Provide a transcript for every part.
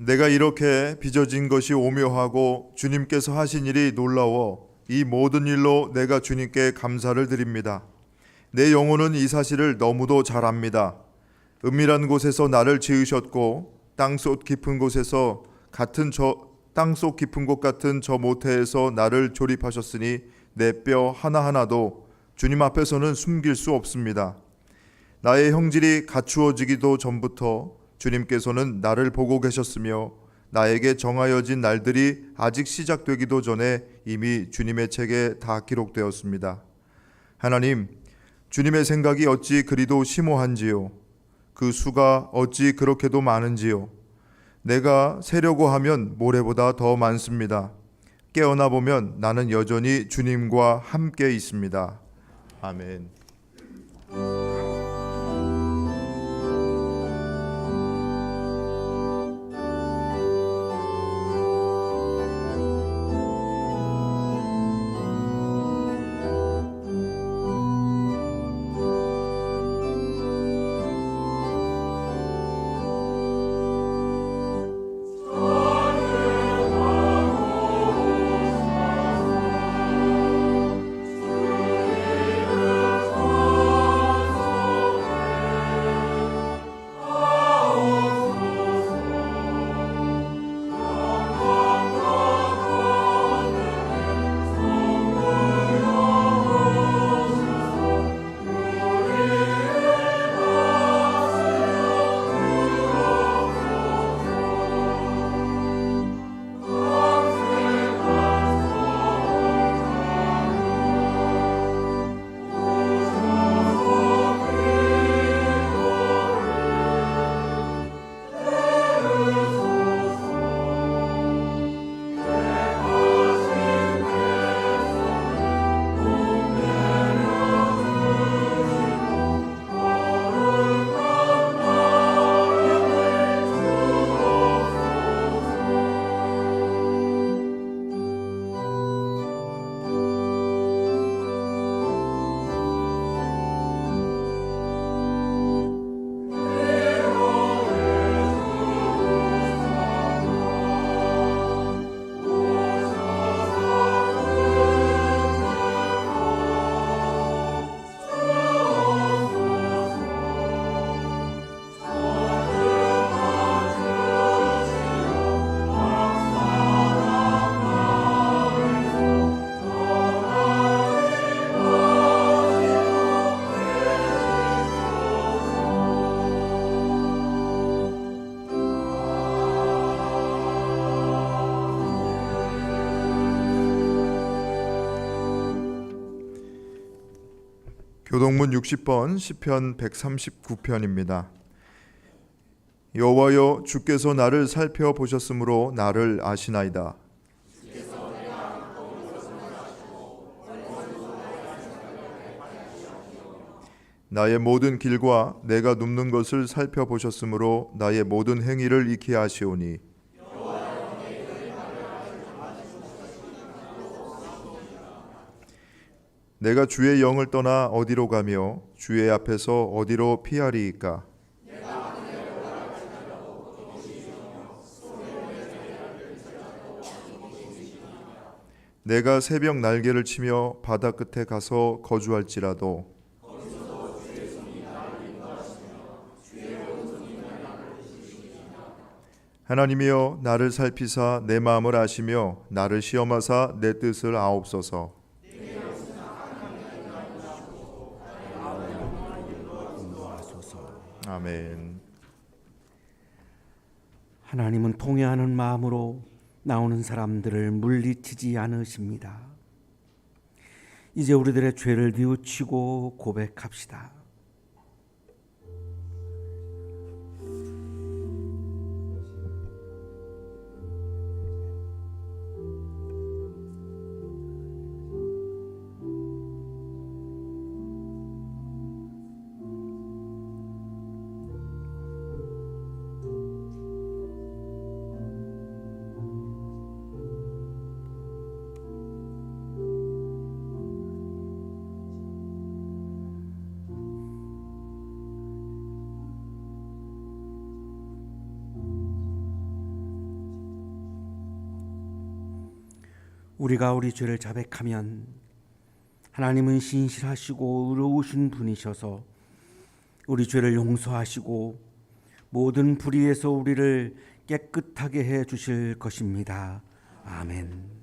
내가 이렇게 빚어진 것이 오묘하고 주님께서 하신 일이 놀라워 이 모든 일로 내가 주님께 감사를 드립니다. 내 영혼은 이 사실을 너무도 잘 압니다. 은밀한 곳에서 나를 지으셨고 땅속 깊은 곳 같은 저 모태에서 나를 조립하셨으니 내 뼈 하나하나도 주님 앞에서는 숨길 수 없습니다. 나의 형질이 갖추어지기도 전부터 주님께서는 나를 보고 계셨으며 나에게 정하여진 날들이 아직 시작되기도 전에 이미 주님의 책에 다 기록되었습니다. 하나님, 주님의 생각이 어찌 그리도 심오한지요. 그 수가 어찌 그렇게도 많은지요. 내가 세려고 하면 모래보다 더 많습니다. 깨어나 보면 나는 여전히 주님과 함께 있습니다. 아멘. 교동문 60번 시편 139편입니다. 여호와여, 주께서 나를 살펴보셨으므로 나를 아시나이다. 나의 모든 길과 내가 눕는 것을 살펴보셨으므로 나의 모든 행위를 익히 아시오니 내가 주의 영을 떠나 어디로 가며 주의 앞에서 어디로 피하리이까? 내가 새벽 날개를 치며 바다 끝에 가서 거주할지라도 하나님이여, 나를 살피사 내 마음을 아시며 나를 시험하사 내 뜻을 아옵소서. 아멘. 하나님은 통회하는 마음으로 나오는 사람들을 물리치지 않으십니다. 이제 우리들의 죄를 뉘우치고 고백합시다. 우리가 우리 죄를 자백하면 하나님은 신실하시고 의로우신 분이셔서 우리 죄를 용서하시고 모든 불의에서 우리를 깨끗하게 해 주실 것입니다. 아멘.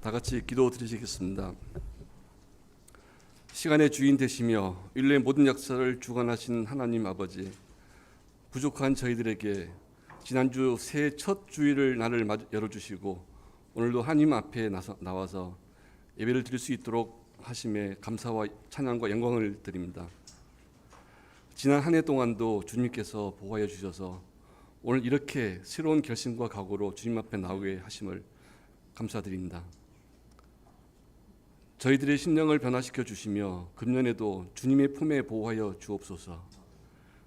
다 같이 기도 드리시겠습니다. 시간의 주인 되시며 인류의 모든 역사를 주관하신 하나님 아버지, 부족한 저희들에게 지난주 새해 첫 주일을 날을 열어주시고 오늘도 하나님 앞에 나와서 예배를 드릴 수 있도록 하심에 감사와 찬양과 영광을 드립니다. 지난 한 해 동안도 주님께서 보호하여 주셔서 오늘 이렇게 새로운 결심과 각오로 주님 앞에 나오게 하심을 감사드립니다. 저희들의 심령을 변화시켜 주시며 금년에도 주님의 품에 보호하여 주옵소서.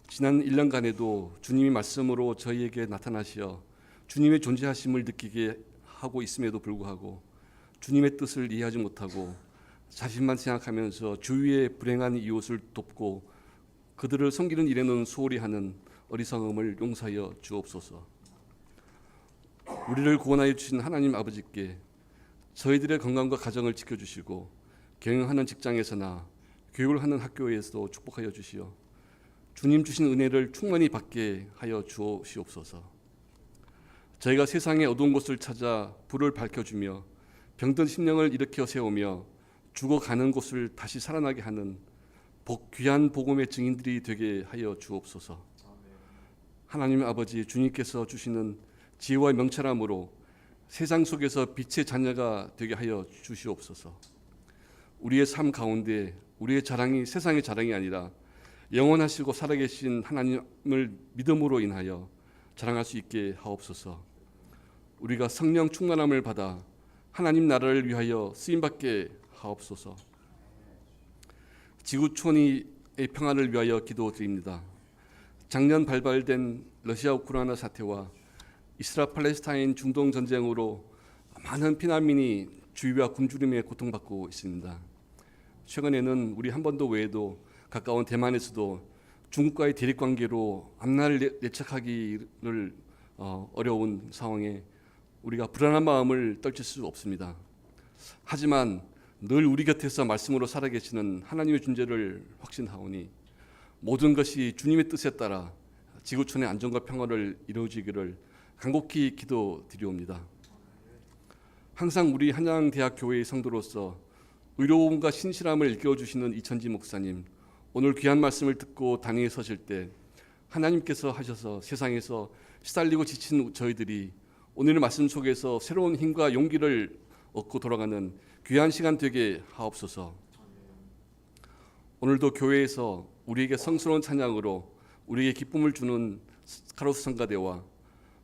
지난 1년간에도 주님이 말씀으로 저희에게 나타나시어 주님의 존재하심을 느끼게 하고 있음에도 불구하고 주님의 뜻을 이해하지 못하고 자신만 생각하면서 주위의 불행한 이웃을 돕고 그들을 섬기는 일에는 소홀히 하는 어리석음을 용서하여 주옵소서. 우리를 구원하여 주신 하나님 아버지께 저희들의 건강과 가정을 지켜주시고 경영하는 직장에서나 교육을 하는 학교에서도 축복하여 주시어 주님 주신 은혜를 충만히 받게 하여 주옵소서. 저희가 세상의 어두운 곳을 찾아 불을 밝혀주며 병든 심령을 일으켜 세우며 죽어가는 곳을 다시 살아나게 하는 귀한 복음의 증인들이 되게 하여 주옵소서. 하나님 아버지, 주님께서 주시는 지혜와 명철함으로 세상 속에서 빛의 자녀가 되게 하여 주시옵소서. 우리의 삶 가운데 우리의 자랑이 세상의 자랑이 아니라 영원하시고 살아계신 하나님을 믿음으로 인하여 자랑할 수 있게 하옵소서. 우리가 성령 충만함을 받아 하나님 나라를 위하여 쓰임받게 하옵소서. 지구촌의 평화를 위하여 기도드립니다. 작년 발발된 러시아 우크라이나 사태와 이스라엘 팔레스타인 중동 전쟁으로 많은 피난민이 주위와 굶주림에 고통받고 있습니다. 최근에는 우리 한반도 외에도 가까운 대만에서도 중국과의 대립 관계로 앞날을 예측하기를 어려운 상황에 우리가 불안한 마음을 떨칠 수 없습니다. 하지만 늘 우리 곁에서 말씀으로 살아계시는 하나님의 존재를 확신하오니 모든 것이 주님의 뜻에 따라 지구촌의 안전과 평화를 이루어지기를 간곡히 기도드리옵니다. 항상 우리 한양대학교회의 성도로서 의로움과 신실함을 일깨워주시는 이천지 목사님, 오늘 귀한 말씀을 듣고 단위에 서실 때 하나님께서 하셔서 세상에서 시달리고 지친 저희들이 오늘의 말씀 속에서 새로운 힘과 용기를 얻고 돌아가는 귀한 시간 되게 하옵소서. 오늘도 교회에서 우리에게 성스러운 찬양으로 우리에게 기쁨을 주는 카로스 성가대와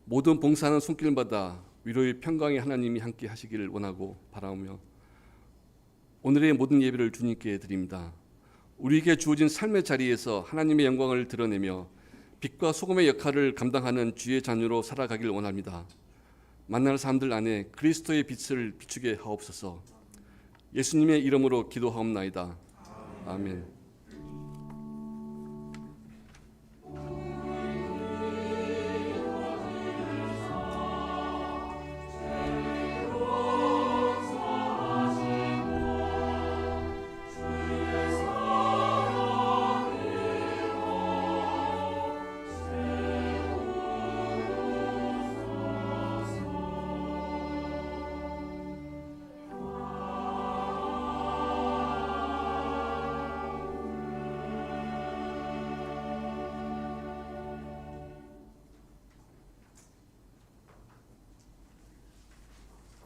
모든 봉사하는 손길마다 위로의 평강의 하나님이 함께 하시기를 원하고 바라오며 오늘의 모든 예배를 주님께 드립니다. 우리에게 주어진 삶의 자리에서 하나님의 영광을 드러내며 빛과 소금의 역할을 감당하는 주의 자녀로 살아가길 원합니다. 만날 사람들 안에 그리스도의 빛을 비추게 하옵소서. 예수님의 이름으로 기도하옵나이다. 아멘.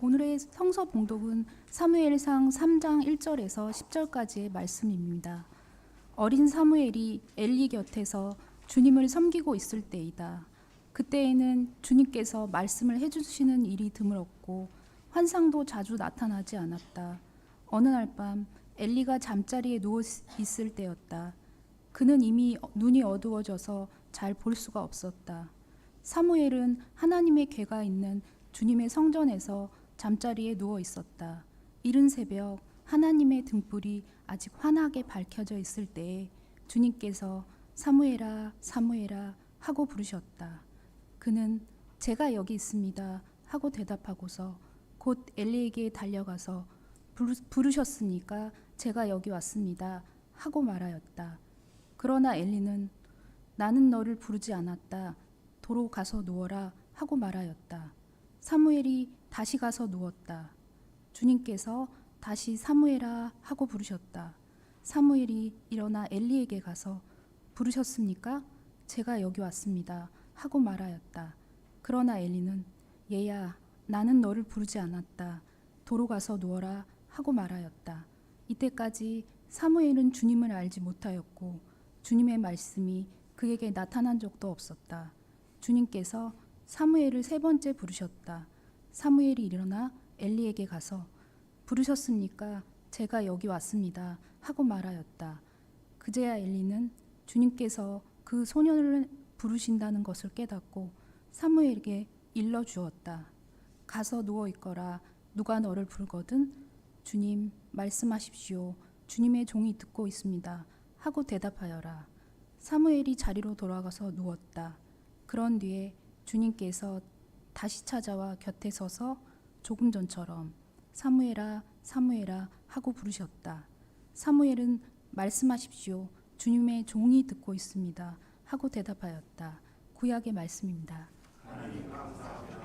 오늘의 성서 봉독은 사무엘상 3장 1절에서 10절까지의 말씀입니다. 어린 사무엘이 엘리 곁에서 주님을 섬기고 있을 때이다. 그때에는 주님께서 말씀을 해주시는 일이 드물었고 환상도 자주 나타나지 않았다. 어느 날 밤 엘리가 잠자리에 누워 있을 때였다. 그는 이미 눈이 어두워져서 잘 볼 수가 없었다. 사무엘은 하나님의 궤가 있는 주님의 성전에서 잠자리에 누워 있었다. 이른 새벽 하나님의 등불이 아직 환하게 밝혀져 있을 때에 주님께서 사무엘아 사무엘아 하고 부르셨다. 그는 제가 여기 있습니다 하고 대답하고서 곧 엘리에게 달려가서 부르셨으니까 제가 여기 왔습니다 하고 말하였다. 그러나 엘리는 나는 너를 부르지 않았다. 도로 가서 누워라 하고 말하였다. 사무엘이 다시 가서 누웠다. 주님께서 다시 사무엘아 하고 부르셨다. 사무엘이 일어나 엘리에게 가서 부르셨습니까? 제가 여기 왔습니다 하고 말하였다. 그러나 엘리는 얘야 나는 너를 부르지 않았다. 도로 가서 누워라 하고 말하였다. 이때까지 사무엘은 주님을 알지 못하였고 주님의 말씀이 그에게 나타난 적도 없었다. 주님께서 사무엘을 3번째 부르셨다. 사무엘이 일어나 엘리에게 가서 부르셨습니까? 제가 여기 왔습니다 하고 말하였다. 그제야 엘리는 주님께서 그 소년을 부르신다는 것을 깨닫고 사무엘에게 일러주었다. 가서 누워 있거라. 누가 너를 부르거든 주님 말씀하십시오. 주님의 종이 듣고 있습니다 하고 대답하여라. 사무엘이 자리로 돌아가서 누웠다. 그런 뒤에 주님께서 다시 찾아와 곁에 서서 조금 전처럼 사무엘아 사무엘아 하고 부르셨다. 사무엘은 말씀하십시오. 주님의 종이 듣고 있습니다 하고 대답하였다. 구약의 말씀입니다. 하나님 감사합니다.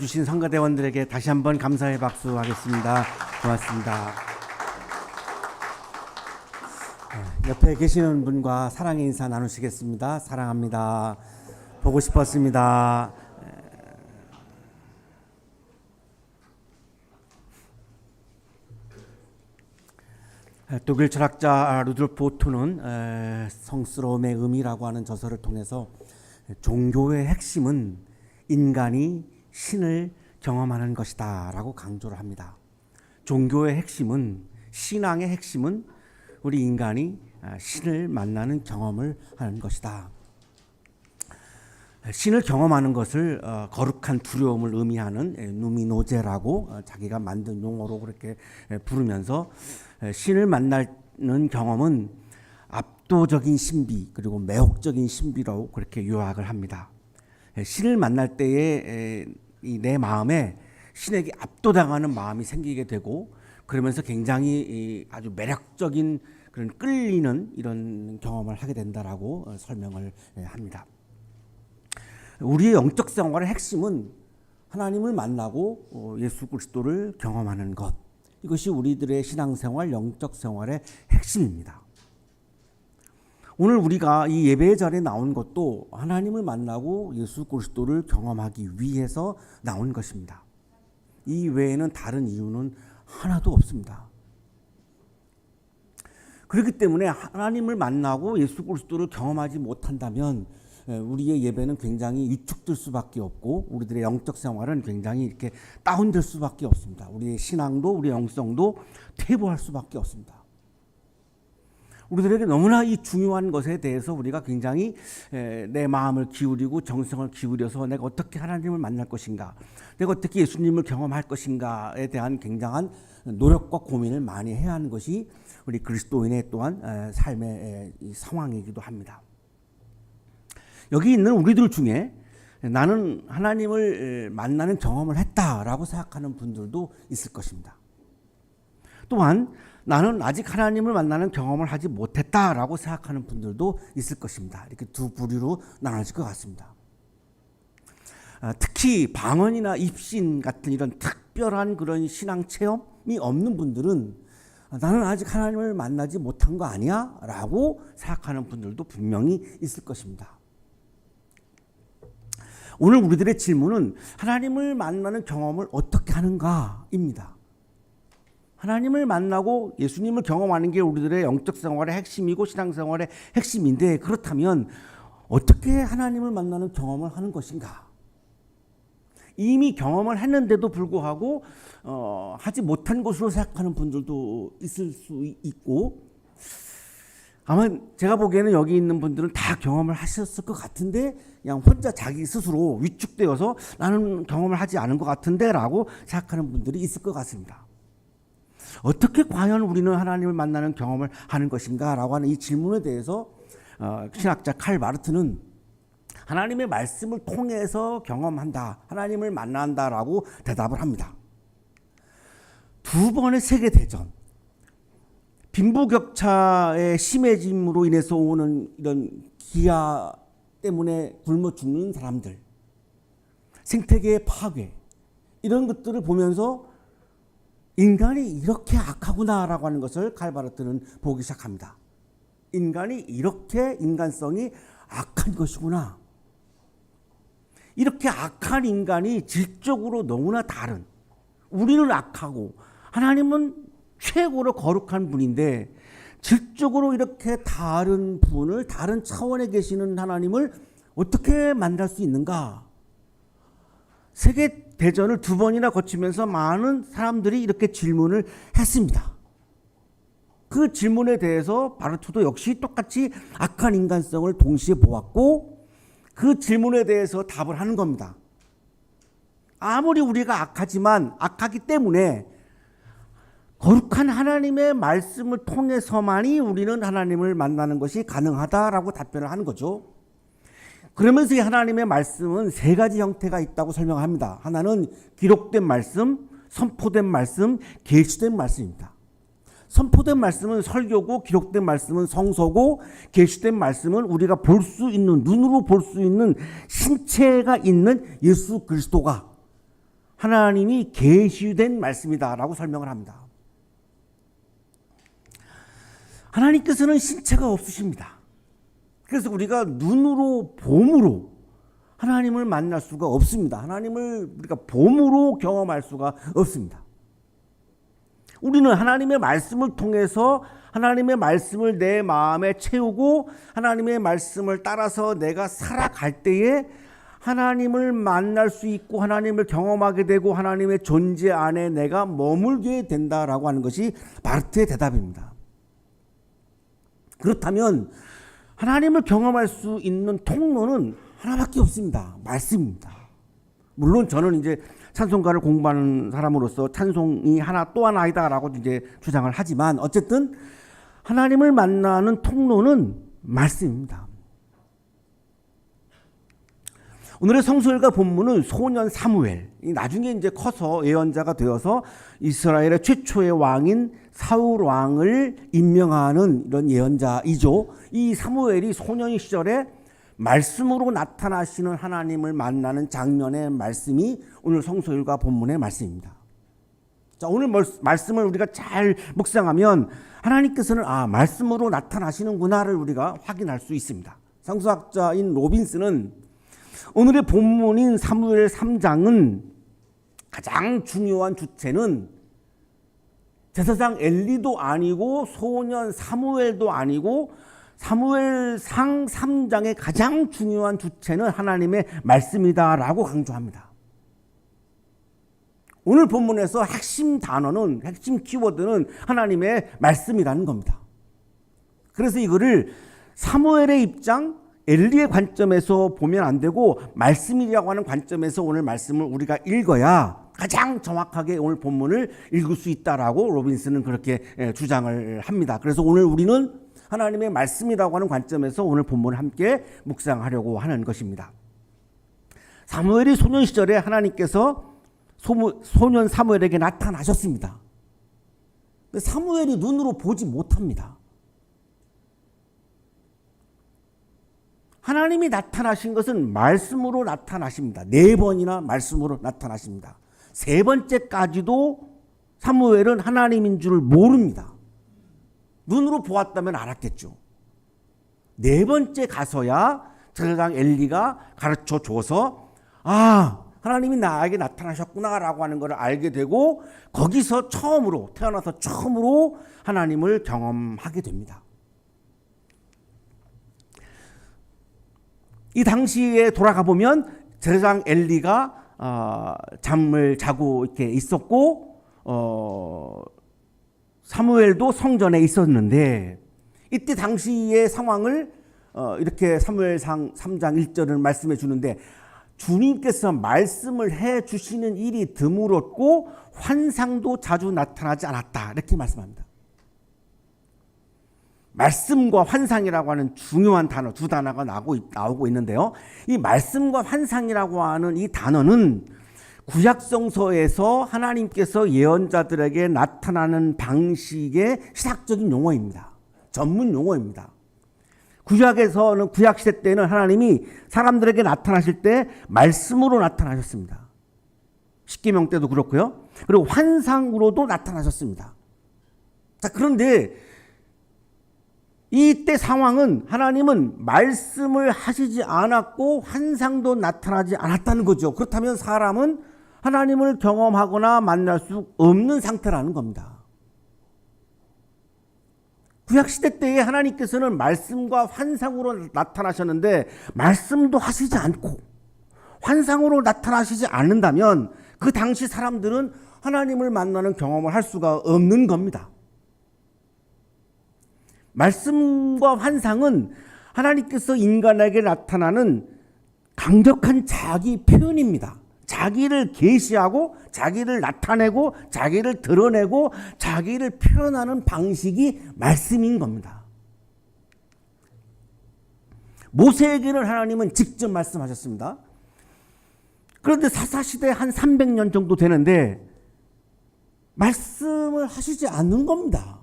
주신 성가대원들에게 다시 한번 감사의 박수 하겠습니다. 고맙습니다. 옆에 계시는 분과 사랑의 인사 나누시겠습니다. 사랑합니다. 보고 싶었습니다. 독일 철학자 루돌프 오토는 성스러움의 의미라고 하는 저서를 통해서 종교의 핵심은 인간이 신을 경험하는 것이다 라고 강조를 합니다. 종교의 핵심은, 신앙의 핵심은 우리 인간이 신을 만나는 경험을 하는 것이다. 신을 경험하는 것을 거룩한 두려움을 의미하는 누미노제라고 자기가 만든 용어로 그렇게 부르면서 신을 만나는 경험은 압도적인 신비 그리고 매혹적인 신비라고 그렇게 요약을 합니다. 신을 만날 때에 내 마음에 신에게 압도당하는 마음이 생기게 되고 그러면서 굉장히 아주 매력적인 그런 끌리는 이런 경험을 하게 된다라고 설명을 합니다. 우리의 영적 생활의 핵심은 하나님을 만나고 예수 그리스도를 경험하는 것. 이것이 우리들의 신앙생활, 영적 생활의 핵심입니다. 오늘 우리가 이 예배의 자리에 나온 것도 하나님을 만나고 예수 그리스도를 경험하기 위해서 나온 것입니다. 이 외에는 다른 이유는 하나도 없습니다. 그렇기 때문에 하나님을 만나고 예수 그리스도를 경험하지 못한다면 우리의 예배는 굉장히 위축될 수밖에 없고 우리들의 영적 생활은 굉장히 이렇게 다운될 수밖에 없습니다. 우리의 신앙도 우리의 영성도 퇴보할 수밖에 없습니다. 우리들에게 너무나 이 중요한 것에 대해서 우리가 굉장히 내 마음을 기울이고 정성을 기울여서 내가 어떻게 하나님을 만날 것인가, 내가 어떻게 예수님을 경험할 것인가에 대한 굉장한 노력과 고민을 많이 해야 하는 것이 우리 그리스도인의 또한 삶의 상황이기도 합니다. 여기 있는 우리들 중에 나는 하나님을 만나는 경험을 했다라고 생각하는 분들도 있을 것입니다. 또한 나는 아직 하나님을 만나는 경험을 하지 못했다라고 생각하는 분들도 있을 것입니다. 이렇게 두 부류로 나눠질 것 같습니다. 특히 방언이나 입신 같은 이런 특별한 그런 신앙 체험이 없는 분들은 나는 아직 하나님을 만나지 못한 거 아니야? 라고 생각하는 분들도 분명히 있을 것입니다. 오늘 우리들의 질문은 하나님을 만나는 경험을 어떻게 하는가입니다. 하나님을 만나고 예수님을 경험하는 게 우리들의 영적 생활의 핵심이고 신앙생활의 핵심인데 그렇다면 어떻게 하나님을 만나는 경험을 하는 것인가? 이미 경험을 했는데도 불구하고 하지 못한 것으로 생각하는 분들도 있을 수 있고 아마 제가 보기에는 여기 있는 분들은 다 경험을 하셨을 것 같은데 그냥 혼자 자기 스스로 위축되어서 나는 경험을 하지 않은 것 같은데 라고 생각하는 분들이 있을 것 같습니다. 어떻게 과연 우리는 하나님을 만나는 경험을 하는 것인가 라고 하는 이 질문에 대해서 신학자 칼 마르트는 하나님의 말씀을 통해서 경험한다, 하나님을 만난다라고 대답을 합니다. 두 번의 세계대전, 빈부격차의 심해짐으로 인해서 오는 이런 기아 때문에 굶어 죽는 사람들, 생태계의 파괴, 이런 것들을 보면서 인간이 이렇게 악하구나라고 하는 것을 칼 마르트는 보기 시작합니다. 인간이 이렇게 인간성이 악한 것이구나. 이렇게 악한 인간이 질적으로 너무나 다른, 우리는 악하고 하나님은 최고로 거룩한 분인데 질적으로 이렇게 다른 분을, 다른 차원에 계시는 하나님을 어떻게 만날 수 있는가? 세계대전을 두 번이나 거치면서 많은 사람들이 이렇게 질문을 했습니다. 그 질문에 대해서 바르트도 역시 똑같이 악한 인간성을 동시에 보았고 그 질문에 대해서 답을 하는 겁니다. 아무리 우리가 악하지만 악하기 때문에 거룩한 하나님의 말씀을 통해서만이 우리는 하나님을 만나는 것이 가능하다라고 답변을 하는 거죠. 그러면서 이 하나님의 말씀은 세 가지 형태가 있다고 설명합니다. 하나는 기록된 말씀, 선포된 말씀, 계시된 말씀입니다. 선포된 말씀은 설교고 기록된 말씀은 성서고 계시된 말씀은 우리가 볼 수 있는, 눈으로 볼 수 있는 신체가 있는 예수 그리스도가 하나님이 계시된 말씀이다라고 설명을 합니다. 하나님께서는 신체가 없으십니다. 그래서 우리가 눈으로 봄으로 하나님을 만날 수가 없습니다. 하나님을 우리가 봄으로 경험할 수가 없습니다. 우리는 하나님의 말씀을 통해서 하나님의 말씀을 내 마음에 채우고 하나님의 말씀을 따라서 내가 살아갈 때에 하나님을 만날 수 있고 하나님을 경험하게 되고 하나님의 존재 안에 내가 머물게 된다라고 하는 것이 바르트의 대답입니다. 그렇다면 하나님을 경험할 수 있는 통로는 하나밖에 없습니다. 말씀입니다. 물론 저는 이제 찬송가를 공부하는 사람으로서 찬송이 하나 또 하나이다라고 이제 주장을 하지만 어쨌든 하나님을 만나는 통로는 말씀입니다. 오늘의 성서일과 본문은 소년 사무엘, 나중에 이제 커서 예언자가 되어서 이스라엘의 최초의 왕인 사울 왕을 임명하는 이런 예언자이죠. 이 사무엘이 소년 시절에 말씀으로 나타나시는 하나님을 만나는 장면의 말씀이 오늘 성서일과 본문의 말씀입니다. 자, 오늘 말씀을 우리가 잘 묵상하면 하나님께서는 말씀으로 나타나시는구나를 우리가 확인할 수 있습니다. 성서학자인 로빈스는 오늘의 본문인 사무엘 3장은 가장 중요한 주체는 제사장 엘리도 아니고 소년 사무엘도 아니고 사무엘상 3장의 가장 중요한 주체는 하나님의 말씀이다라고 강조합니다. 오늘 본문에서 핵심 단어는, 핵심 키워드는 하나님의 말씀이라는 겁니다. 그래서 이거를 사무엘의 입장, 엘리의 관점에서 보면 안 되고 말씀이라고 하는 관점에서 오늘 말씀을 우리가 읽어야 가장 정확하게 오늘 본문을 읽을 수 있다라고 로빈스는 그렇게 주장을 합니다. 그래서 오늘 우리는 하나님의 말씀이라고 하는 관점에서 오늘 본문을 함께 묵상하려고 하는 것입니다. 사무엘이 소년 시절에 하나님께서 소년 사무엘에게 나타나셨습니다. 사무엘이 눈으로 보지 못합니다. 하나님이 나타나신 것은 말씀으로 나타나십니다. 4번이나 말씀으로 나타나십니다. 3번째까지도 사무엘은 하나님인 줄 모릅니다. 눈으로 보았다면 알았겠죠. 4번째 가서야 제사장 엘리가 가르쳐 줘서 하나님이 나에게 나타나셨구나라고 하는 것을 알게 되고 거기서 태어나서 처음으로 하나님을 경험하게 됩니다. 이 당시에 돌아가 보면 제사장 엘리가 잠을 자고 이렇게 있었고 사무엘도 성전에 있었는데 이때 당시의 상황을 이렇게 사무엘상 3장 1절을 말씀해 주는데 주님께서 말씀을 해 주시는 일이 드물었고 환상도 자주 나타나지 않았다 이렇게 말씀합니다. 말씀과 환상이라고 하는 중요한 단어 두 단어가 나오고 있는데요. 이 말씀과 환상이라고 하는 이 단어는 구약성서에서 하나님께서 예언자들에게 나타나는 방식의 시작적인 용어입니다. 전문 용어입니다. 구약에서는 구약시대 때는 하나님이 사람들에게 나타나실 때 말씀으로 나타나셨습니다. 십계명 때도 그렇고요. 그리고 환상으로도 나타나셨습니다. 자, 그런데 이때 상황은 하나님은 말씀을 하시지 않았고 환상도 나타나지 않았다는 거죠. 그렇다면 사람은 하나님을 경험하거나 만날 수 없는 상태라는 겁니다. 구약시대 때에 하나님께서는 말씀과 환상으로 나타나셨는데 말씀도 하시지 않고 환상으로 나타나시지 않는다면 그 당시 사람들은 하나님을 만나는 경험을 할 수가 없는 겁니다. 말씀과 환상은 하나님께서 인간에게 나타나는 강력한 자기 표현입니다. 자기를 계시하고 자기를 나타내고 자기를 드러내고 자기를 표현하는 방식이 말씀인 겁니다. 모세에게는 하나님은 직접 말씀하셨습니다. 그런데 사사시대 한 300년 정도 되는데 말씀을 하시지 않는 겁니다.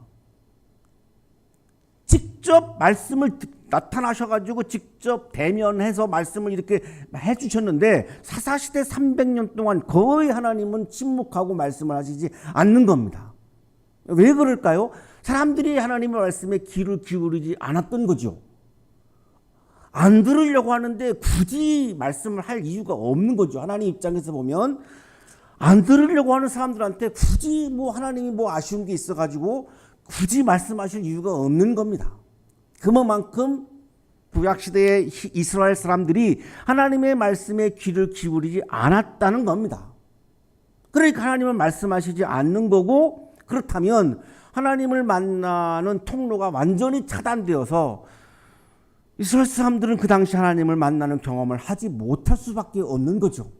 직접 말씀을 나타나셔가지고 직접 대면해서 말씀을 이렇게 해주셨는데 사사시대 300년 동안 거의 하나님은 침묵하고 말씀을 하시지 않는 겁니다. 왜 그럴까요? 사람들이 하나님의 말씀에 귀를 기울이지 않았던 거죠. 안 들으려고 하는데 굳이 말씀을 할 이유가 없는 거죠. 하나님 입장에서 보면 안 들으려고 하는 사람들한테 굳이 뭐 하나님이 뭐 아쉬운 게 있어가지고 굳이 말씀하실 이유가 없는 겁니다. 그만큼 구약시대의 이스라엘 사람들이 하나님의 말씀에 귀를 기울이지 않았다는 겁니다. 그러니까 하나님은 말씀하시지 않는 거고, 그렇다면 하나님을 만나는 통로가 완전히 차단되어서 이스라엘 사람들은 그 당시 하나님을 만나는 경험을 하지 못할 수밖에 없는 거죠.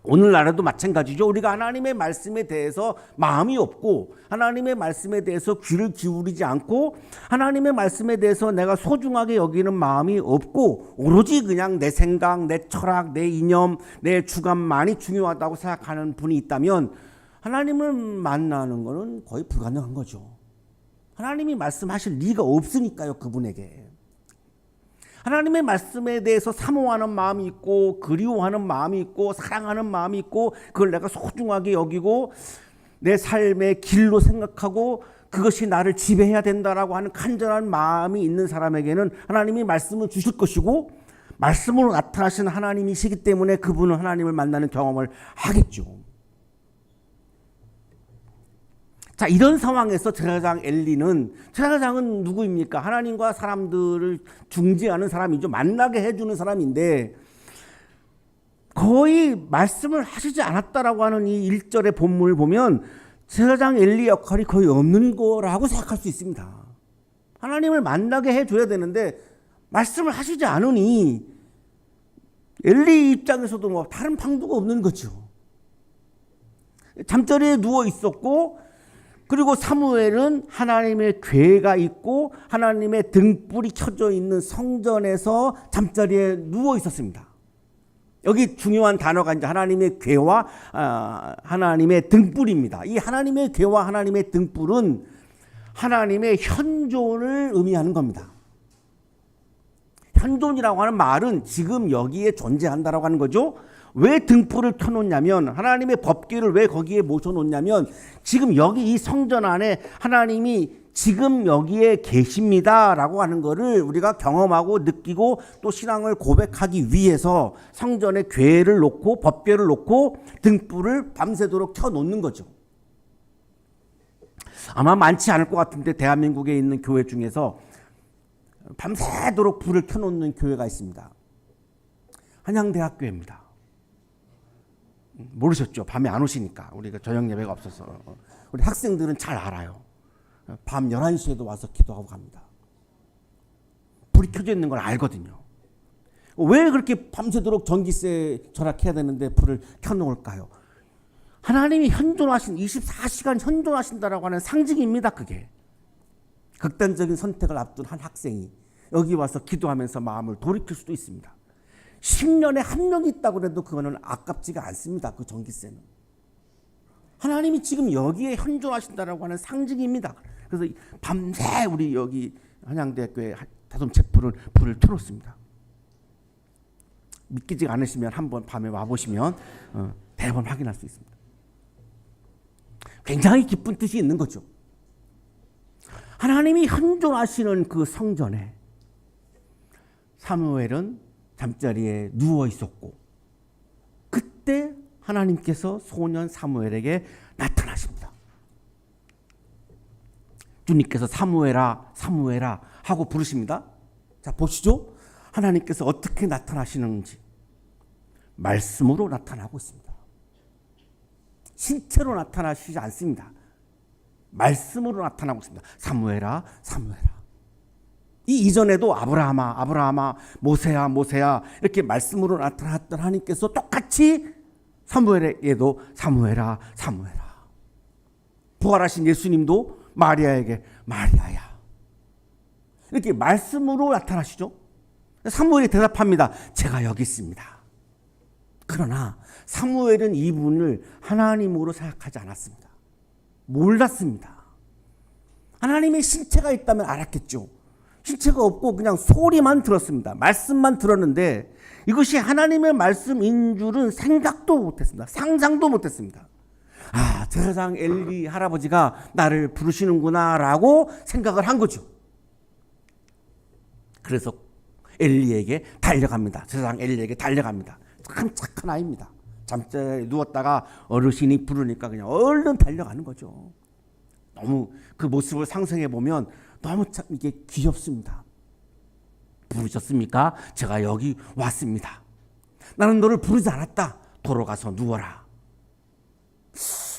오늘날에도 마찬가지죠. 우리가 하나님의 말씀에 대해서 마음이 없고 하나님의 말씀에 대해서 귀를 기울이지 않고 하나님의 말씀에 대해서 내가 소중하게 여기는 마음이 없고 오로지 그냥 내 생각, 내 철학, 내 이념, 내 주관만이 중요하다고 생각하는 분이 있다면 하나님을 만나는 것은 거의 불가능한 거죠. 하나님이 말씀하실 리가 없으니까요, 그분에게. 하나님의 말씀에 대해서 사모하는 마음이 있고 그리워하는 마음이 있고 사랑하는 마음이 있고 그걸 내가 소중하게 여기고 내 삶의 길로 생각하고 그것이 나를 지배해야 된다라고 하는 간절한 마음이 있는 사람에게는 하나님이 말씀을 주실 것이고 말씀으로 나타나신 하나님이시기 때문에 그분은 하나님을 만나는 경험을 하겠죠. 자, 이런 상황에서 제사장 엘리는, 제사장은 누구입니까? 하나님과 사람들을 중재하는 사람이죠. 만나게 해주는 사람인데 거의 말씀을 하시지 않았다라고 하는 이 1절의 본문을 보면 제사장 엘리 역할이 거의 없는 거라고 생각할 수 있습니다. 하나님을 만나게 해줘야 되는데 말씀을 하시지 않으니 엘리 입장에서도 뭐 다른 방도가 없는 거죠. 잠자리에 누워 있었고 그리고 사무엘은 하나님의 궤가 있고 하나님의 등불이 켜져 있는 성전에서 잠자리에 누워 있었습니다. 여기 중요한 단어가 이제 하나님의 궤와 하나님의 등불입니다. 이 하나님의 궤와 하나님의 등불은 하나님의 현존을 의미하는 겁니다. 현존이라고 하는 말은 지금 여기에 존재한다라고 하는 거죠. 왜 등불을 켜놓냐면 하나님의 법궤를 왜 거기에 모셔놓냐면 지금 여기 이 성전 안에 하나님이 지금 여기에 계십니다라고 하는 것을 우리가 경험하고 느끼고 또 신앙을 고백하기 위해서 성전에 궤를 놓고 법궤를 놓고 등불을 밤새도록 켜놓는 거죠. 아마 많지 않을 것 같은데 대한민국에 있는 교회 중에서 밤새도록 불을 켜놓는 교회가 있습니다. 한양대학교입니다. 모르셨죠? 밤에 안 오시니까. 우리가 저녁 예배가 없어서. 우리 학생들은 잘 알아요. 밤 11시에도 와서 기도하고 갑니다. 불이 켜져 있는 걸 알거든요. 왜 그렇게 밤새도록 전기세 절약해야 되는데 불을 켜놓을까요? 하나님이 현존하신 24시간 현존하신다라고 하는 상징입니다. 그게. 극단적인 선택을 앞둔 한 학생이 여기 와서 기도하면서 마음을 돌이킬 수도 있습니다. 10년에 한 명이 있다고 해도 그거는 아깝지가 않습니다. 그 전기세는. 하나님이 지금 여기에 현존하신다라고 하는 상징입니다. 그래서 밤새 우리 여기 한양대학교에 다솜채 불을 켜놓습니다. 믿기지가 않으시면 한번 밤에 와보시면 대번 확인할 수 있습니다. 굉장히 기쁜 뜻이 있는 거죠. 하나님이 현존하시는 그 성전에 사무엘은 잠자리에 누워 있었고 그때 하나님께서 소년 사무엘에게 나타나십니다. 주님께서 사무엘아 사무엘아 하고 부르십니다. 자, 보시죠. 하나님께서 어떻게 나타나시는지 말씀으로 나타나고 있습니다. 신체로 나타나시지 않습니다. 말씀으로 나타나고 있습니다. 사무엘아 사무엘아. 이 이전에도 아브라함아 아브라함아 모세야 모세야 이렇게 말씀으로 나타났던 하나님께서 똑같이 사무엘에게도 사무엘아 사무엘아. 부활하신 예수님도 마리아에게 마리아야 이렇게 말씀으로 나타나시죠. 사무엘이 대답합니다. 제가 여기 있습니다. 그러나 사무엘은 이분을 하나님으로 생각하지 않았습니다. 몰랐습니다. 하나님의 신체가 있다면 알았겠죠. 신체가 없고 그냥 소리만 들었습니다. 말씀만 들었는데 이것이 하나님의 말씀인 줄은 생각도 못했습니다. 상상도 못했습니다. 아, 제사장 엘리 할아버지가 나를 부르시는구나라고 생각을 한 거죠. 그래서 엘리에게 달려갑니다. 제사장 엘리에게 달려갑니다. 참 착한 아이입니다. 잠자리에 누웠다가 어르신이 부르니까 그냥 얼른 달려가는 거죠. 너무 그 모습을 상상해 보면 너무 참 이게 귀엽습니다. 부르셨습니까? 제가 여기 왔습니다. 나는 너를 부르지 않았다. 돌아가서 누워라.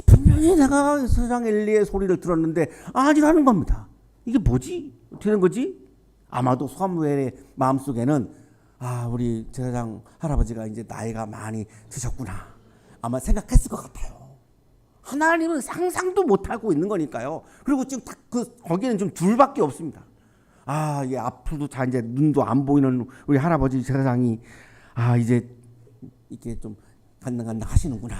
분명히 내가 제사장 엘리의 소리를 들었는데 아니라는 겁니다. 이게 뭐지? 어떻게 된 거지? 아마도 사무엘의 마음속에는 아, 우리 제사장 할아버지가 이제 나이가 많이 드셨구나. 아마 생각했을 것 같아요. 하나님은 상상도 못하고 있는 거니까요. 그리고 지금 딱 거기는 좀 둘밖에 없습니다. 아, 예, 앞으로도 다 이제 눈도 안 보이는 우리 할아버지 제사장이 아, 이제 이렇게 좀 간당간당 하시는구나.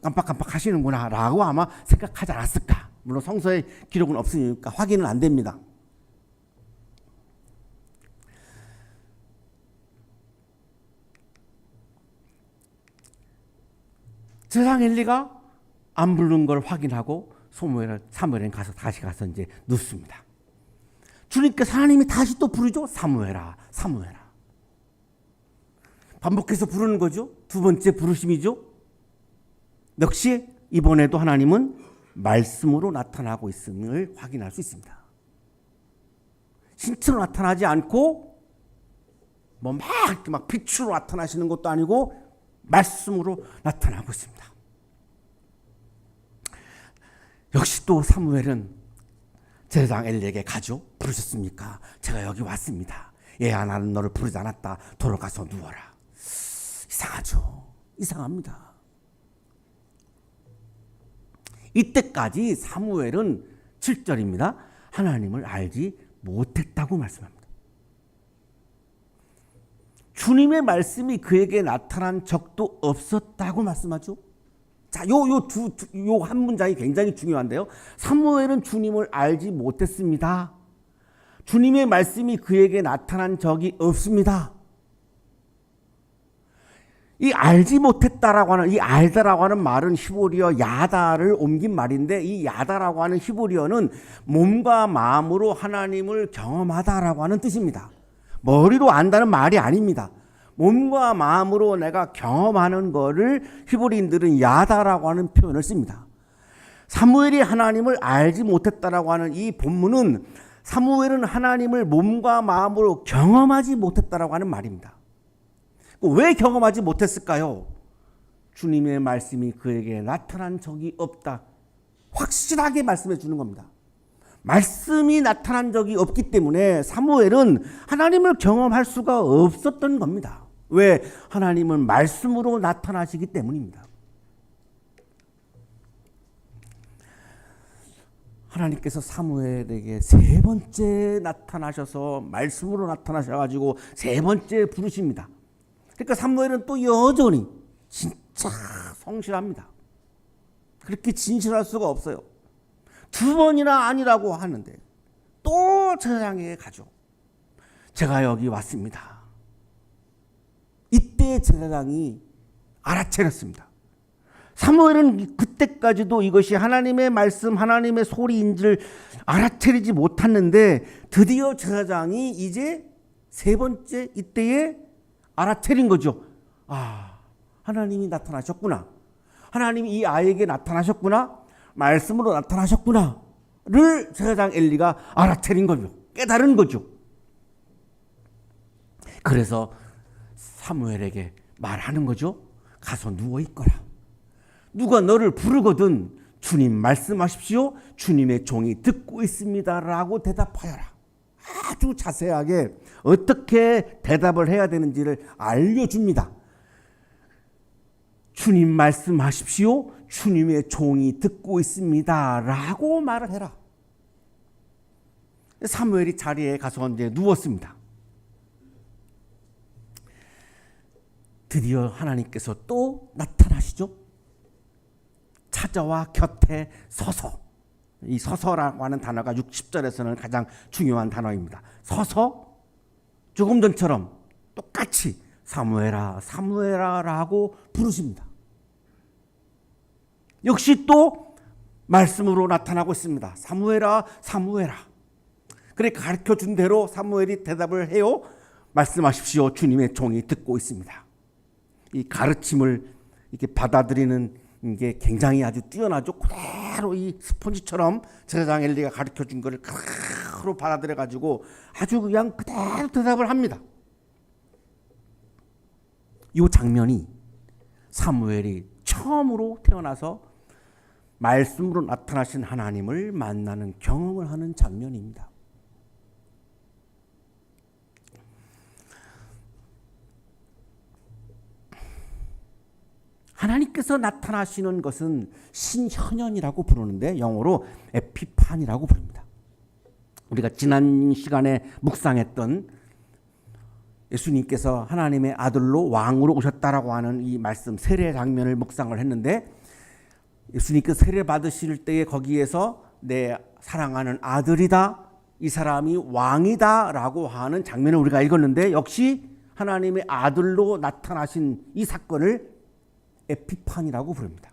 깜빡깜빡 하시는구나. 라고 아마 생각하지 않았을까. 물론 성서에 기록은 없으니까 확인은 안 됩니다. 제사장 엘리가 안 부른 걸 확인하고 사무엘은 다시 가서 이제 눕습니다. 주님께서 하나님이 다시 또 부르죠. 사무엘아, 사무엘아. 반복해서 부르는 거죠. 두 번째 부르심이죠. 역시 이번에도 하나님은 말씀으로 나타나고 있음을 확인할 수 있습니다. 신체로 나타나지 않고 막 빛으로 나타나시는 것도 아니고 말씀으로 나타나고 있습니다. 역시 또 사무엘은 제사장 엘리에게 가죠. 부르셨습니까? 제가 여기 왔습니다. 얘야, 나는 너를 부르지 않았다. 돌아가서 누워라. 이상하죠. 이상합니다. 이때까지 사무엘은 7절입니다. 하나님을 알지 못했다고 말씀합니다. 주님의 말씀이 그에게 나타난 적도 없었다고 말씀하죠. 자, 요 한 문장이 굉장히 중요한데요. 사무엘은 주님을 알지 못했습니다. 주님의 말씀이 그에게 나타난 적이 없습니다. 이 알지 못했다라고 하는, 이 알다라고 하는 말은 히브리어 야다를 옮긴 말인데, 이 야다라고 하는 히브리어는 몸과 마음으로 하나님을 경험하다라고 하는 뜻입니다. 머리로 안다는 말이 아닙니다. 몸과 마음으로 내가 경험하는 거를 히브리인들은 야다라고 하는 표현을 씁니다. 사무엘이 하나님을 알지 못했다라고 하는 이 본문은 사무엘은 하나님을 몸과 마음으로 경험하지 못했다라고 하는 말입니다. 왜 경험하지 못했을까요? 주님의 말씀이 그에게 나타난 적이 없다. 확실하게 말씀해 주는 겁니다. 말씀이 나타난 적이 없기 때문에 사무엘은 하나님을 경험할 수가 없었던 겁니다. 왜? 하나님은 말씀으로 나타나시기 때문입니다. 하나님께서 사무엘에게 세 번째 나타나셔서 말씀으로 나타나셔가지고 세 번째 부르십니다. 그러니까 사무엘은 또 여전히 진짜 성실합니다. 그렇게 진실할 수가 없어요. 두 번이나 아니라고 하는데 또 제사장에게 가죠. 제가 여기 왔습니다. 이때 제사장이 알아차렸습니다. 사무엘은 그때까지도 이것이 하나님의 말씀, 하나님의 소리인 줄 알아차리지 못했는데 드디어 제사장이 이제 세 번째 이때에 알아차린 거죠. 아, 하나님이 나타나셨구나. 하나님이 이 아이에게 나타나셨구나. 말씀으로 나타나셨구나를 제사장 엘리가 알아차린 거죠. 깨달은 거죠. 그래서 사무엘에게 말하는 거죠. 가서 누워 있거라. 누가 너를 부르거든 주님 말씀하십시오. 주님의 종이 듣고 있습니다라고 대답하여라. 아주 자세하게 어떻게 대답을 해야 되는지를 알려줍니다. 주님 말씀하십시오. 주님의 종이 듣고 있습니다. 라고 말을 해라. 사무엘이 자리에 가서 이제 누웠습니다. 드디어 하나님께서 또 나타나시죠. 찾아와 곁에 서서 이 서서라고 하는 단어가 60절에서는 가장 중요한 단어입니다. 서서 조금 전처럼 똑같이 사무엘아 사무엘아라고 부르십니다. 역시 또 말씀으로 나타나고 있습니다. 사무엘아 사무엘아. 그래 가르쳐준 대로 사무엘이 대답을 해요. 말씀하십시오. 주님의 종이 듣고 있습니다. 이 가르침을 이렇게 받아들이는 게 굉장히 아주 뛰어나죠. 그대로 이 스폰지처럼 제사장 엘리가 가르쳐준 것을 그대로 받아들여 가지고 아주 그냥 그대로 대답을 합니다. 이 장면이 사무엘이 처음으로 태어나서 말씀으로 나타나신 하나님을 만나는 경험을 하는 장면입니다. 하나님께서 나타나시는 것은 신현현이라고 부르는데 영어로 에피판이라고 부릅니다. 우리가 지난 시간에 묵상했던 예수님께서 하나님의 아들로 왕으로 오셨다라고 하는 이 말씀 세례 장면을 묵상을 했는데 예수님께서 세례 받으실 때에 거기에서 내 사랑하는 아들이다, 이 사람이 왕이다 라고 하는 장면을 우리가 읽었는데 역시 하나님의 아들로 나타나신 이 사건을 에피판이라고 부릅니다.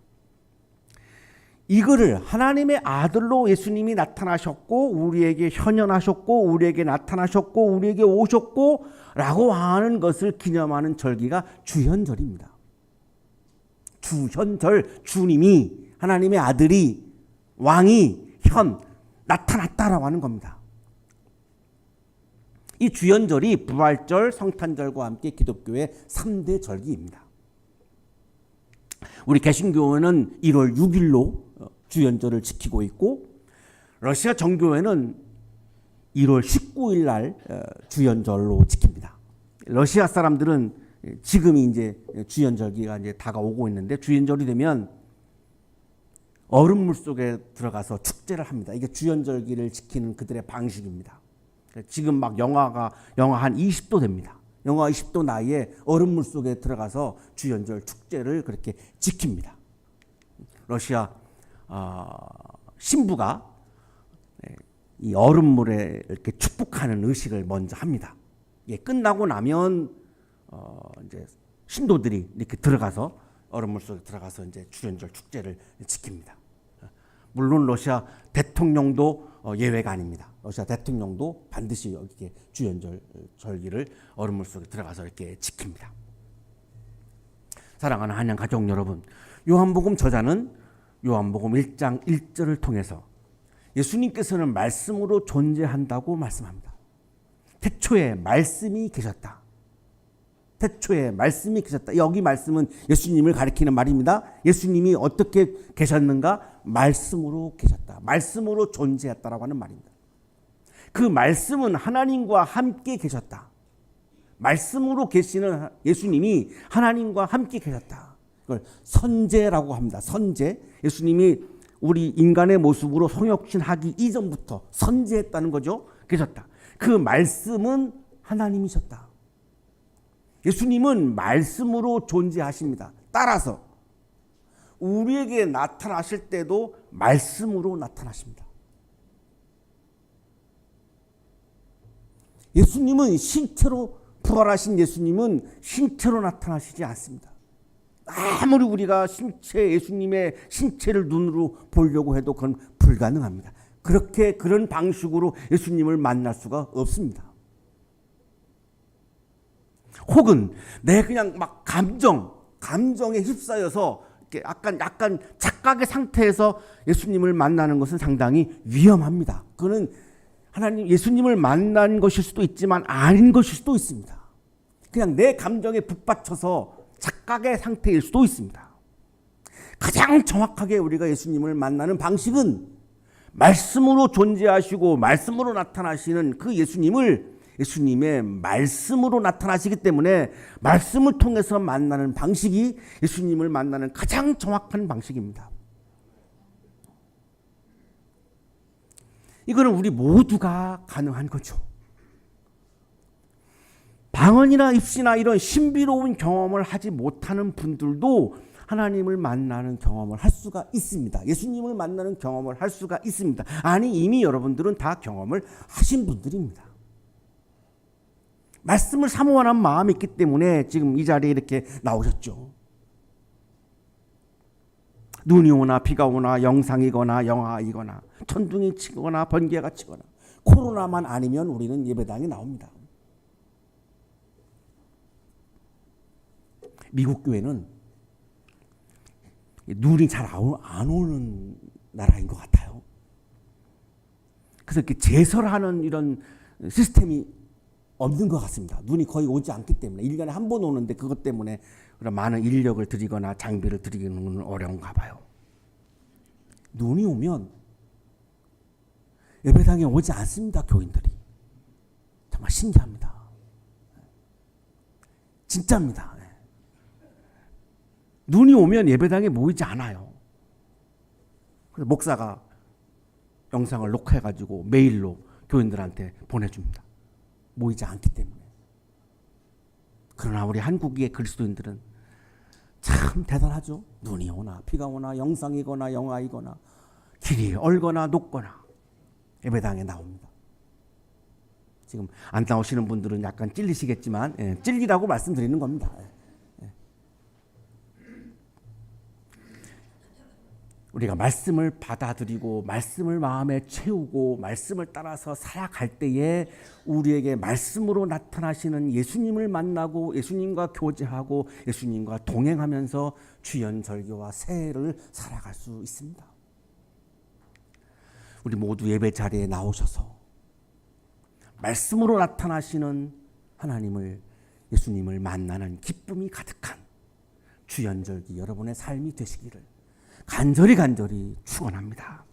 이거를 하나님의 아들로 예수님이 나타나셨고 우리에게 현현하셨고 우리에게 나타나셨고 우리에게 오셨고 라고 하는 것을 기념하는 절기가 주현절입니다. 주현절, 주님이 하나님의 아들이 왕이 나타났다라고 하는 겁니다. 이 주현절이 부활절, 성탄절과 함께 기독교의 3대 절기입니다. 우리 개신교회는 1월 6일로 주현절을 지키고 있고 러시아 정교회는 1월 19일 날 주현절로 지킵니다. 러시아 사람들은 지금이 이제 주현절기가 이제 다가오고 있는데 주현절이 되면 얼음물 속에 들어가서 축제를 합니다. 이게 주현절기를 지키는 그들의 방식입니다. 지금 막 영하 한 20도 됩니다. 영하 20도 나이에 얼음물 속에 들어가서 주현절 축제를 그렇게 지킵니다. 러시아 신부가 이 얼음물에 이렇게 축복하는 의식을 먼저 합니다. 예, 끝나고 나면 이제 신도들이 이렇게 들어가서 얼음물 속에 들어가서 이제 주현절 축제를 지킵니다. 물론 러시아 대통령도 예외가 아닙니다. 러시아 대통령도 반드시 이렇게 주현절 절기를 얼음물 속에 들어가서 이렇게 지킵니다. 사랑하는 한양 가족 여러분, 요한복음 저자는 요한복음 1장 1절을 통해서 예수님께서는 말씀으로 존재한다고 말씀합니다. 태초에 말씀이 계셨다. 태초에 말씀이 계셨다. 여기 말씀은 예수님을 가리키는 말입니다. 예수님이 어떻게 계셨는가? 말씀으로 계셨다. 말씀으로 존재했다라고 하는 말입니다. 그 말씀은 하나님과 함께 계셨다. 말씀으로 계시는 예수님이 하나님과 함께 계셨다. 그걸 선제라고 합니다. 선제. 예수님이 우리 인간의 모습으로 성육신하기 이전부터 선제했다는 거죠. 계셨다. 그 말씀은 하나님이셨다. 예수님은 말씀으로 존재하십니다. 따라서 우리에게 나타나실 때도 말씀으로 나타나십니다. 예수님은 신체로 부활하신 예수님은 신체로 나타나시지 않습니다. 아무리 우리가 예수님의 신체를 눈으로 보려고 해도 그건 불가능합니다. 그런 방식으로 예수님을 만날 수가 없습니다. 혹은 내 그냥 막 감정에 휩싸여서 약간 착각의 상태에서 예수님을 만나는 것은 상당히 위험합니다. 그거는 예수님을 만난 것일 수도 있지만 아닌 것일 수도 있습니다. 그냥 내 감정에 북받쳐서 착각의 상태일 수도 있습니다. 가장 정확하게 우리가 예수님을 만나는 방식은 말씀으로 존재하시고 말씀으로 나타나시는 그 예수님의 말씀으로 나타나시기 때문에 말씀을 통해서 만나는 방식이 예수님을 만나는 가장 정확한 방식입니다. 이거는 우리 모두가 가능한 거죠. 방언이나 입시나 이런 신비로운 경험을 하지 못하는 분들도 하나님을 만나는 경험을 할 수가 있습니다. 예수님을 만나는 경험을 할 수가 있습니다. 아니, 이미 여러분들은 다 경험을 하신 분들입니다. 말씀을 사모하는 마음이 있기 때문에 지금 이 자리에 이렇게 나오셨죠. 눈이 오나 비가 오나 영상이거나 영하이거나 천둥이 치거나 번개가 치거나 코로나만 아니면 우리는 예배당에 나옵니다. 미국 교회는 눈이 잘 안 오는 나라인 것 같아요. 그래서 이렇게 제설하는 이런 시스템이 없는 것 같습니다. 눈이 거의 오지 않기 때문에 1년에 한 번 오는데 그것 때문에 그런 많은 인력을 들이거나 장비를 들이기는 어려운가 봐요. 눈이 오면 예배당에 오지 않습니다. 교인들이. 정말 신기합니다. 진짜입니다. 눈이 오면 예배당에 모이지 않아요. 그래서 목사가 영상을 녹화해가지고 메일로 교인들한테 보내줍니다. 모이지 않기 때문에. 그러나 우리 한국의 그리스도인들은 참 대단하죠. 눈이 오나 비가 오나 영상이거나 영하이거나 길이 얼거나 높거나 예배당에 나옵니다. 지금 안 나오시는 분들은 약간 찔리시겠지만 찔리라고 말씀드리는 겁니다. 우리가 말씀을 받아들이고 말씀을 마음에 채우고 말씀을 따라서 살아갈 때에 우리에게 말씀으로 나타나시는 예수님을 만나고 예수님과 교제하고 예수님과 동행하면서 주연절교와 새해를 살아갈 수 있습니다. 우리 모두 예배 자리에 나오셔서 말씀으로 나타나시는 하나님을 예수님을 만나는 기쁨이 가득한 주연절기 여러분의 삶이 되시기를 간절히 축원합니다.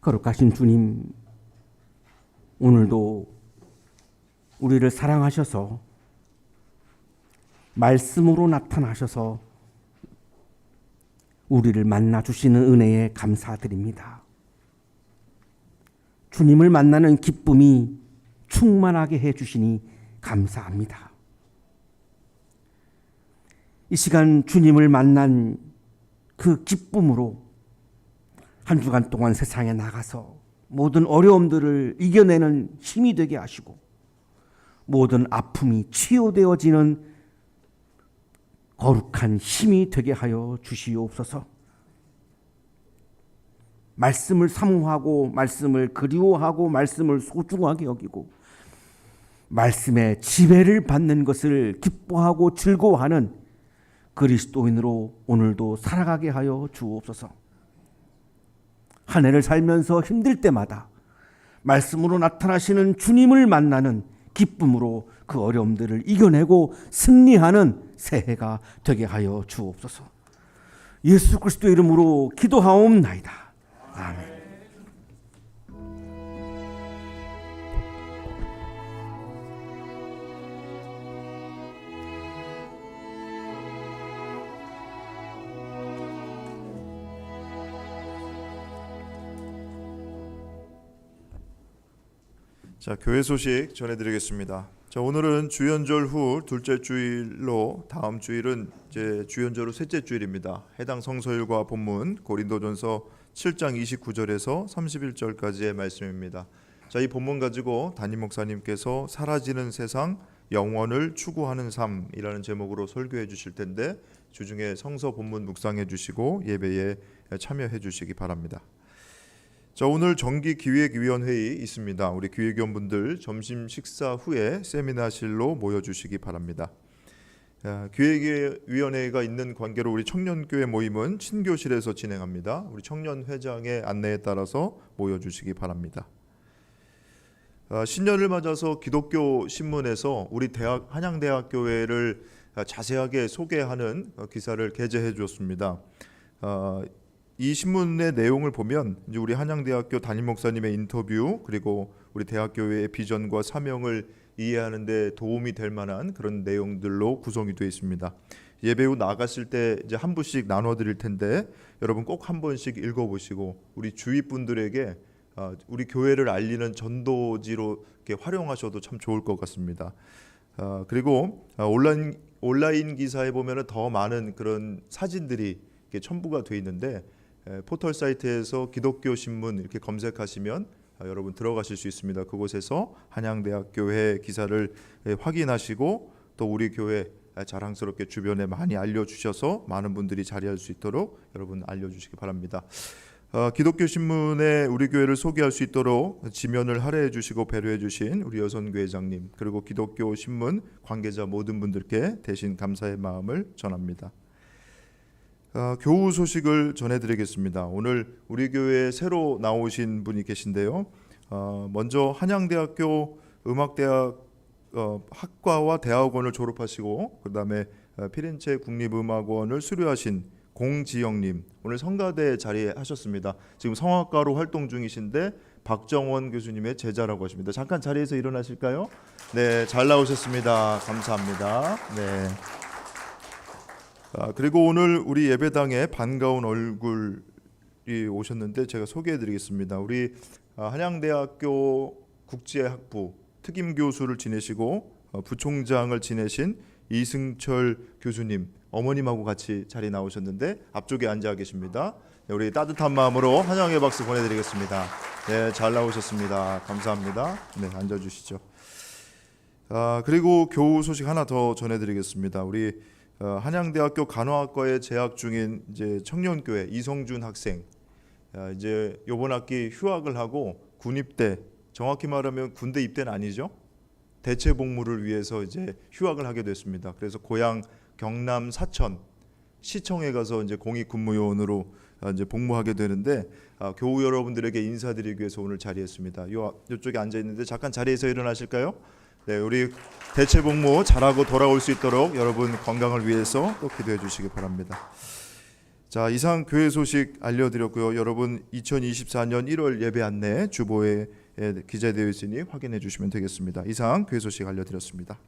거룩하신 주님, 오늘도 우리를 사랑하셔서 말씀으로 나타나셔서 우리를 만나 주시는 은혜에 감사드립니다. 주님을 만나는 기쁨이 충만하게 해 주시니 감사합니다. 이 시간 주님을 만난 그 기쁨으로 한 주간 동안 세상에 나가서 모든 어려움들을 이겨내는 힘이 되게 하시고 모든 아픔이 치유되어지는 거룩한 힘이 되게 하여 주시옵소서. 말씀을 사모하고 말씀을 그리워하고 말씀을 소중하게 여기고 말씀의 지배를 받는 것을 기뻐하고 즐거워하는 그리스도인으로 오늘도 살아가게 하여 주옵소서. 한 해를 살면서 힘들 때마다 말씀으로 나타나시는 주님을 만나는 기쁨으로 그 어려움들을 이겨내고 승리하는 새해가 되게 하여 주옵소서. 예수 그리스도 이름으로 기도하옵나이다. 아멘. 자, 교회 소식 전해드리겠습니다. 자, 오늘은 주연절 후 둘째 주일로 다음 주일은 이제 주연절 후 셋째 주일입니다. 해당 성서일과 본문 고린도전서 7장 29절에서 31절까지의 말씀입니다. 자, 이 본문 가지고 담임 목사님께서 사라지는 세상 영원을 추구하는 삶이라는 제목으로 설교해 주실 텐데 주중에 성서 본문 묵상해 주시고 예배에 참여해 주시기 바랍니다. 자, 오늘 정기기획위원회의 있습니다. 우리 기획위원분들 점심 식사 후에 세미나실로 모여주시기 바랍니다. 기획위원회가 있는 관계로 우리 청년교회 모임은 친교실에서 진행합니다. 우리 청년회장의 안내에 따라서 모여주시기 바랍니다. 신년을 맞아서 기독교 신문에서 우리 한양대학교회를 자세하게 소개하는 기사를 게재해 주었습니다. 이 신문의 내용을 보면 이제 우리 한양대학교 담임 목사님의 인터뷰 그리고 우리 대학교의 비전과 사명을 이해하는 데 도움이 될 만한 그런 내용들로 구성이 되어 있습니다. 예배 후 나갔을 때 이제 한 부씩 나눠 드릴 텐데 여러분 꼭 한 번씩 읽어 보시고 우리 주위 분들에게 우리 교회를 알리는 전도지로 이렇게 활용하셔도 참 좋을 것 같습니다. 그리고 온라인 기사에 보면은 더 많은 그런 사진들이 이렇게 첨부가 돼 있는데 포털 사이트에서 기독교 신문 이렇게 검색하시면 여러분 들어가실 수 있습니다. 그곳에서 한양대학교회 기사를 확인하시고 또 우리 교회 자랑스럽게 주변에 많이 알려주셔서 많은 분들이 자리할 수 있도록 여러분 알려주시기 바랍니다. 기독교 신문에 우리 교회를 소개할 수 있도록 지면을 할애해 주시고 배려해 주신 우리 여선교 회장님 그리고 기독교 신문 관계자 모든 분들께 대신 감사의 마음을 전합니다. 교우 소식을 전해드리겠습니다. 오늘 우리 교회에 새로 나오신 분이 계신데요. 먼저 한양대학교 음악대학 학과와 대학원을 졸업하시고 그 다음에 피렌체 국립음악원을 수료하신 공지영님 오늘 성가대 자리에 하셨습니다. 지금 성악가로 활동 중이신데 박정원 교수님의 제자라고 하십니다. 잠깐 자리에서 일어나실까요? 네, 잘 나오셨습니다. 감사합니다. 네. 그리고 오늘 우리 예배당에 반가운 얼굴이 오셨는데 제가 소개해드리겠습니다. 우리 한양대학교 국제학부 특임 교수를 지내시고 부총장을 지내신 이승철 교수님 어머님하고 같이 자리 나오셨는데 앞쪽에 앉아 계십니다. 네, 우리 따뜻한 마음으로 환영의 박수 보내드리겠습니다. 네, 잘 나오셨습니다. 감사합니다. 네, 앉아주시죠. 그리고 교우 소식 하나 더 전해드리겠습니다. 우리 한양대학교 간호학과에 재학 중인 이제 청년교회 이성준 학생 이제 이번 학기 휴학을 하고 군입대 정확히 말하면 군대 입대는 아니죠. 대체 복무를 위해서 이제 휴학을 하게 됐습니다. 그래서 고향 경남 사천 시청에 가서 이제 공익근무요원으로 이제 복무하게 되는데 교우 여러분들에게 인사드리기 위해서 오늘 자리했습니다. 이쪽에 앉아 있는데 잠깐 자리에서 일어나실까요? 네, 우리 대체 복무 잘하고 돌아올 수 있도록 여러분 건강을 위해서 또 기도해 주시기 바랍니다. 자, 이상 교회 소식 알려드렸고요. 여러분 2024년 1월 예배 안내 주보에 기재되어 있으니 확인해 주시면 되겠습니다. 이상 교회 소식 알려드렸습니다.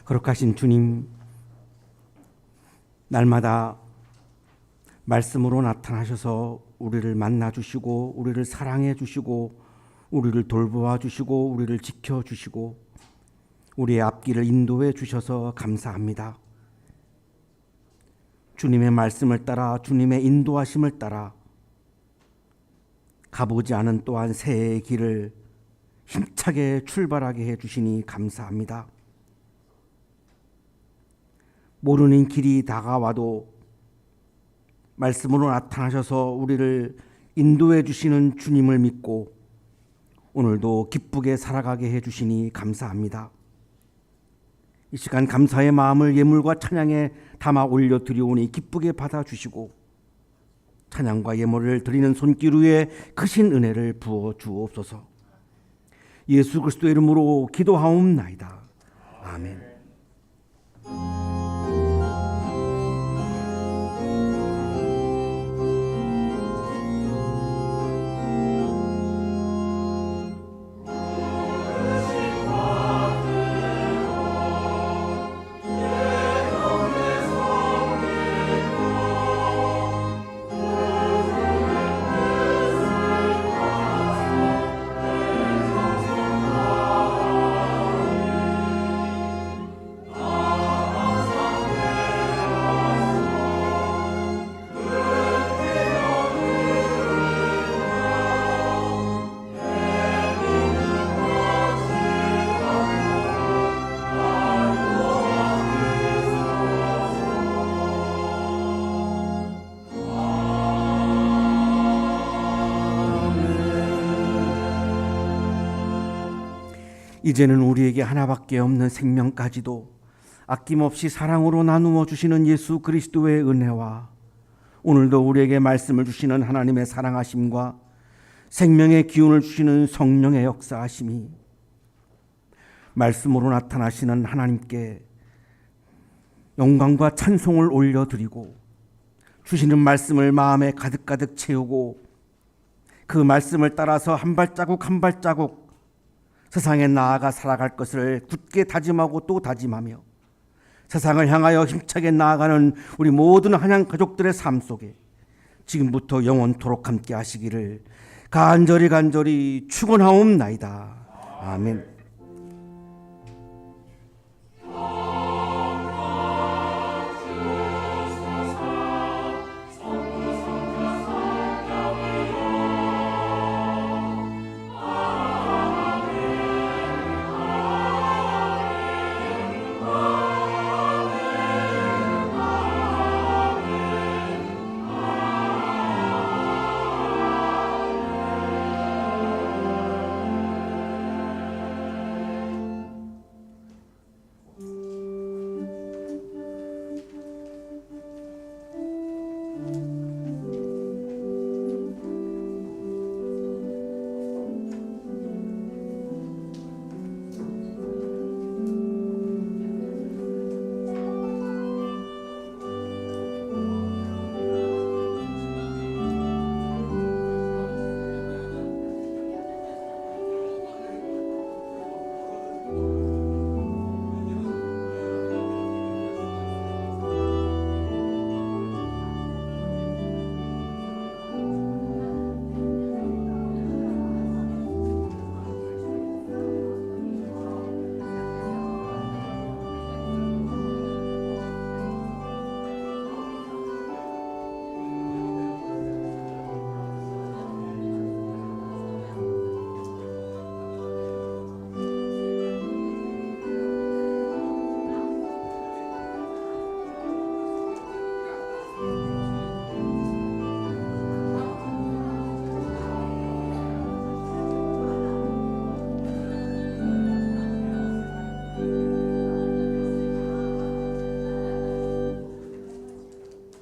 거룩하신 주님, 날마다 말씀으로 나타나셔서 우리를 만나 주시고 우리를 사랑해 주시고 우리를 돌보아 주시고 우리를 지켜 주시고 우리의 앞길을 인도해 주셔서 감사합니다. 주님의 말씀을 따라 주님의 인도하심을 따라 가보지 않은 또한 새해의 길을 힘차게 출발하게 해 주시니 감사합니다. 모르는 길이 다가와도 말씀으로 나타나셔서 우리를 인도해 주시는 주님을 믿고 오늘도 기쁘게 살아가게 해 주시니 감사합니다. 이 시간 감사의 마음을 예물과 찬양에 담아 올려 드리오니 기쁘게 받아주시고 찬양과 예물을 드리는 손길 위에 크신 은혜를 부어 주옵소서. 예수 그리스도의 이름으로 기도하옵나이다. 아멘. 이제는 우리에게 하나밖에 없는 생명까지도 아낌없이 사랑으로 나누어 주시는 예수 그리스도의 은혜와 오늘도 우리에게 말씀을 주시는 하나님의 사랑하심과 생명의 기운을 주시는 성령의 역사하심이 말씀으로 나타나시는 하나님께 영광과 찬송을 올려드리고 주시는 말씀을 마음에 가득가득 채우고 그 말씀을 따라서 한 발자국 한 발자국 세상에 나아가 살아갈 것을 굳게 다짐하고 또 다짐하며 세상을 향하여 힘차게 나아가는 우리 모든 한양 가족들의 삶 속에 지금부터 영원토록 함께 하시기를 간절히 축원하옵나이다. 아멘.